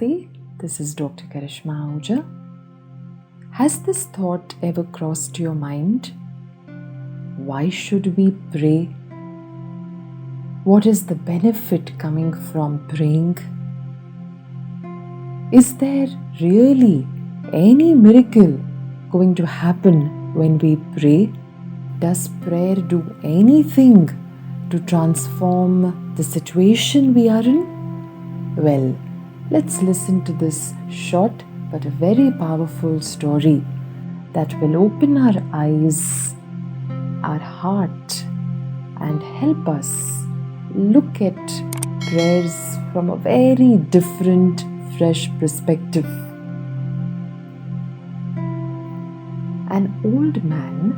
Namaste, this is Dr Karishma Ahuja. Has this thought ever crossed your mind? Why should we pray? What is the benefit coming from praying? Is there really any miracle going to happen when we pray? Does prayer do anything to transform the situation we are in? Well, let's listen to this short but a very powerful story that will open our eyes, our heart, and help us look at prayers from a very different, fresh perspective. An old man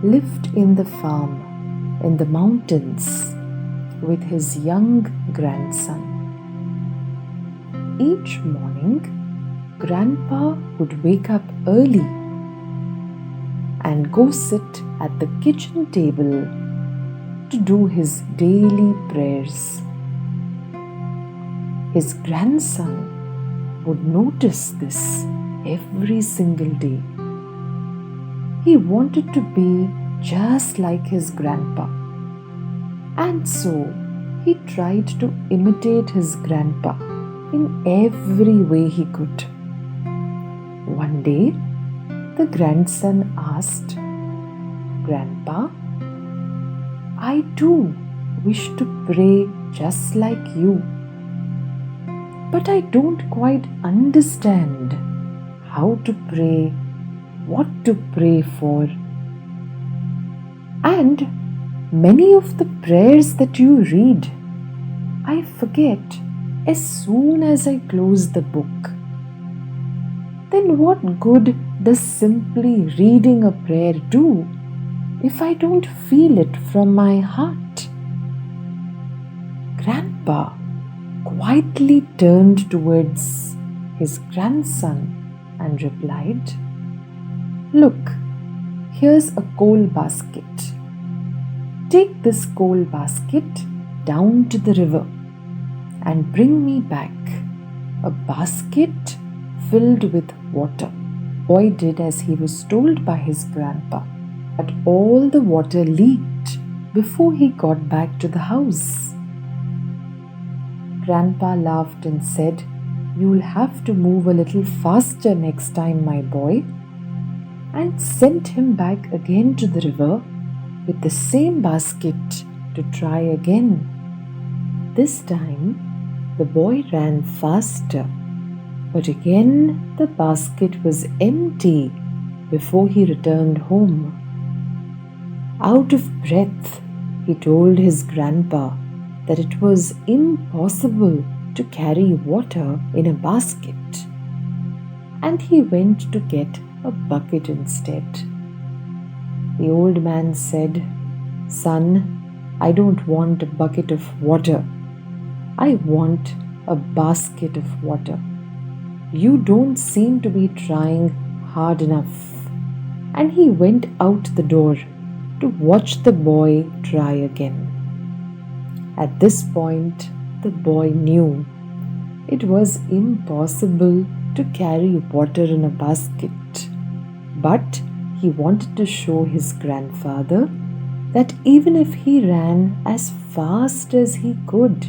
lived in the farm in the mountains with his young grandson. Each morning, Grandpa would wake up early and go sit at the kitchen table to do his daily prayers. His grandson would notice this every single day. He wanted to be just like his grandpa, and so he tried to imitate his grandpa in every way he could. One day, the grandson asked, "Grandpa, I too wish to pray just like you, but I don't quite understand how to pray, what to pray for. And many of the prayers that you read, I forget as soon as I close the book. Then what good does simply reading a prayer do if I don't feel it from my heart?" Grandpa quietly turned towards his grandson and replied, "Look, here's a coal basket. Take this coal basket down to the river and bring me back a basket filled with water." The boy did as he was told by his grandpa, but all the water leaked before he got back to the house. Grandpa laughed and said, "You'll have to move a little faster next time, my boy," and sent him back again to the river with the same basket to try again. This time, the boy ran faster, but again the basket was empty before he returned home. Out of breath, he told his grandpa that it was impossible to carry water in a basket, and he went to get a bucket instead. The old man said, "Son, I don't want a bucket of water. I want a basket of water. You don't seem to be trying hard enough." And he went out the door to watch the boy try again. At this point, the boy knew it was impossible to carry water in a basket, but he wanted to show his grandfather that even if he ran as fast as he could,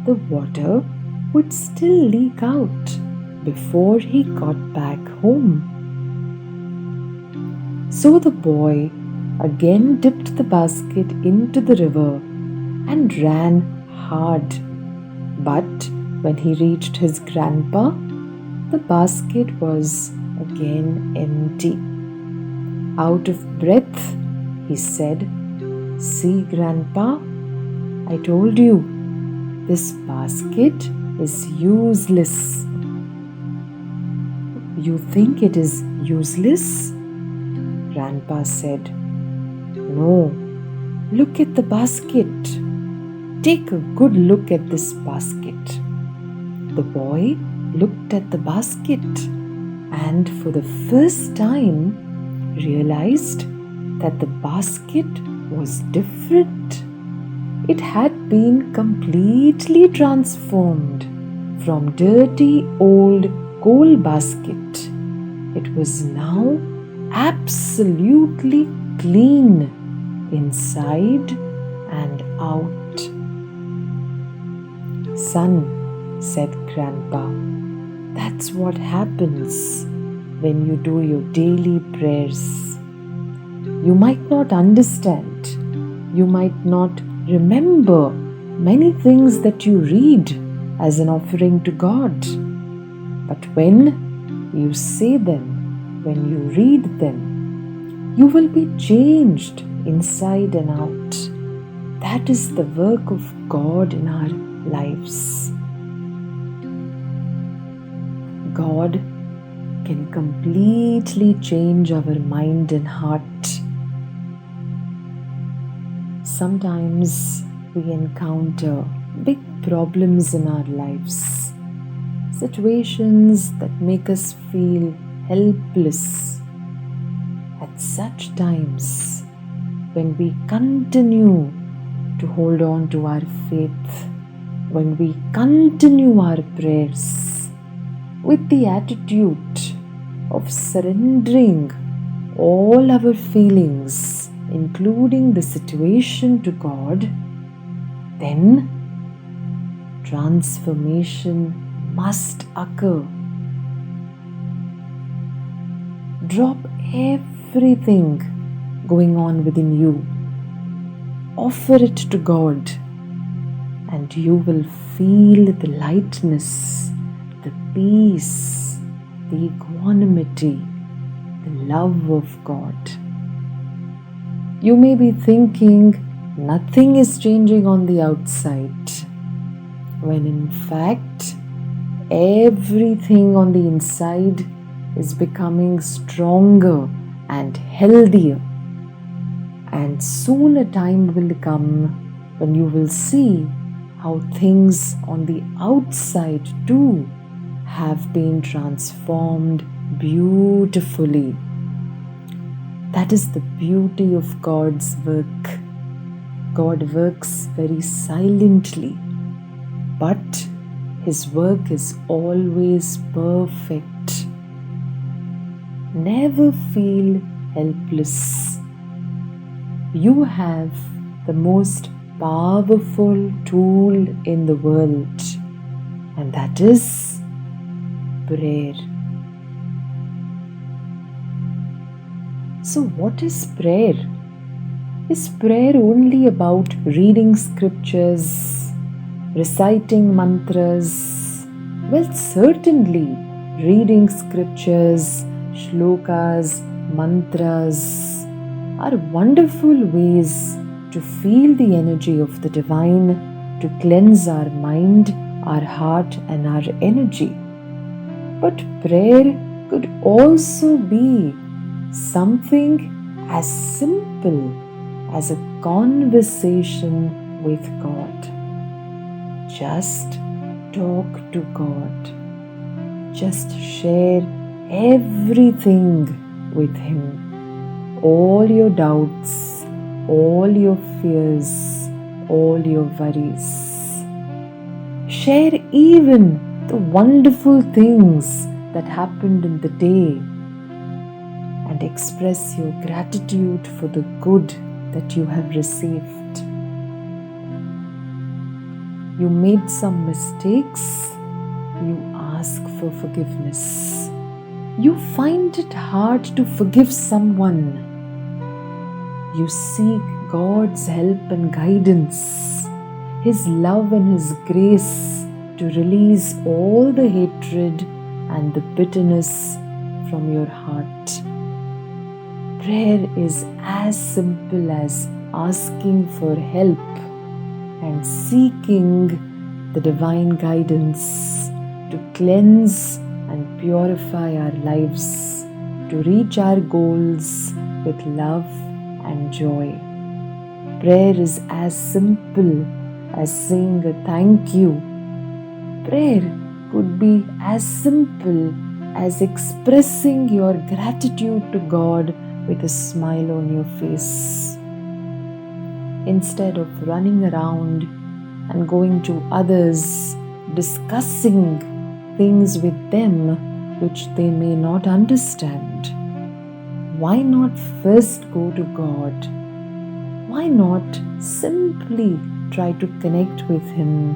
the water would still leak out before he got back home. So the boy again dipped the basket into the river and ran hard. But when he reached his grandpa, the basket was again empty. Out of breath, he said, "See, Grandpa, I told you, this basket is useless." "You think it is useless?" Grandpa said. "No, look at the basket. Take a good look at this basket." The boy looked at the basket and for the first time realized that the basket was different. It had been completely transformed from dirty old coal basket. It was now absolutely clean inside and out. "Son," said Grandpa, "that's what happens when you do your daily prayers. You might not understand, you might not remember many things that you read as an offering to God. But when you say them, when you read them, you will be changed inside and out. That is the work of God in our lives." God can completely change our mind and heart. Sometimes we encounter big problems in our lives, situations that make us feel helpless. At such times, when we continue to hold on to our faith, when we continue our prayers with the attitude of surrendering all our feelings, including the situation, to God, then transformation must occur. Drop everything going on within you. Offer it to God, and you will feel the lightness, the peace, the equanimity, the love of God. You may be thinking nothing is changing on the outside, when in fact everything on the inside is becoming stronger and healthier. And soon a time will come when you will see how things on the outside too have been transformed beautifully. That is the beauty of God's work. God works very silently, but His work is always perfect. Never feel helpless. You have the most powerful tool in the world, and that is prayer. So, what is prayer? Is prayer only about reading scriptures, reciting mantras? Well, certainly, reading scriptures, shlokas, mantras are wonderful ways to feel the energy of the divine, to cleanse our mind, our heart, and our energy. But prayer could also be something as simple as a conversation with God. Just talk to God. Just share everything with Him. All your doubts, all your fears, all your worries. Share even the wonderful things that happened in the day, and express your gratitude for the good that you have received. You made some mistakes, you ask for forgiveness. You find it hard to forgive someone. You seek God's help and guidance, His love and His grace to release all the hatred and the bitterness from your heart. Prayer is as simple as asking for help and seeking the divine guidance to cleanse and purify our lives, to reach our goals with love and joy. Prayer is as simple as saying a thank you. Prayer could be as simple as expressing your gratitude to God with a smile on your face. Instead of running around and going to others discussing things with them which they may not understand? Why not first go to God? Why not simply try to connect with Him,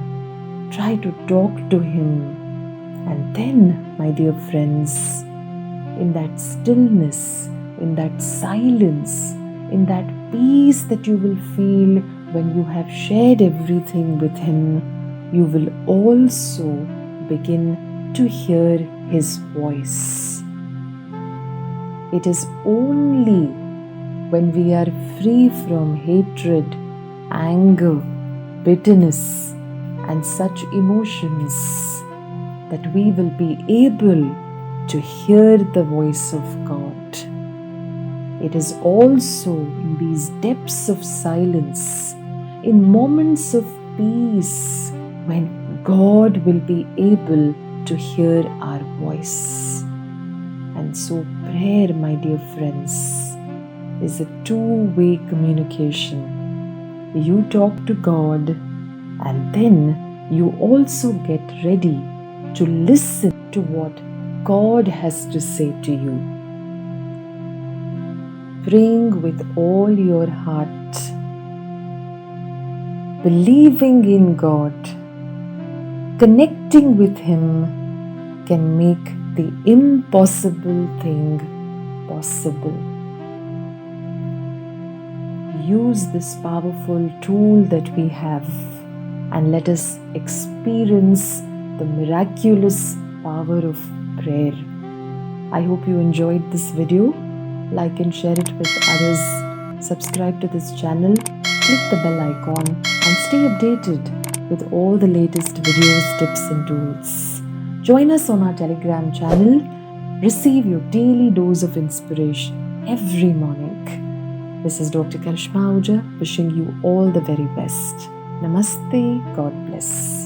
try to talk to Him, and then, my dear friends, in that stillness, in that silence, in that peace that you will feel when you have shared everything with Him, you will also begin to hear His voice. It is only when we are free from hatred, anger, bitterness, and such emotions that we will be able to hear the voice of God. It is also in these depths of silence, in moments of peace, when God will be able to hear our voice. And so prayer, my dear friends, is a two-way communication. You talk to God, and then you also get ready to listen to what God has to say to you. Praying with all your heart, believing in God, connecting with Him can make the impossible thing possible. Use this powerful tool that we have and let us experience the miraculous power of prayer. I hope you enjoyed this video. Like and share it with others. Subscribe to this channel, click the bell icon, and stay updated with all the latest videos, tips, and tools. Join us on our Telegram channel. Receive your daily dose of inspiration every morning. This is Dr. Karishma Ahuja wishing you all the very best. Namaste. God bless.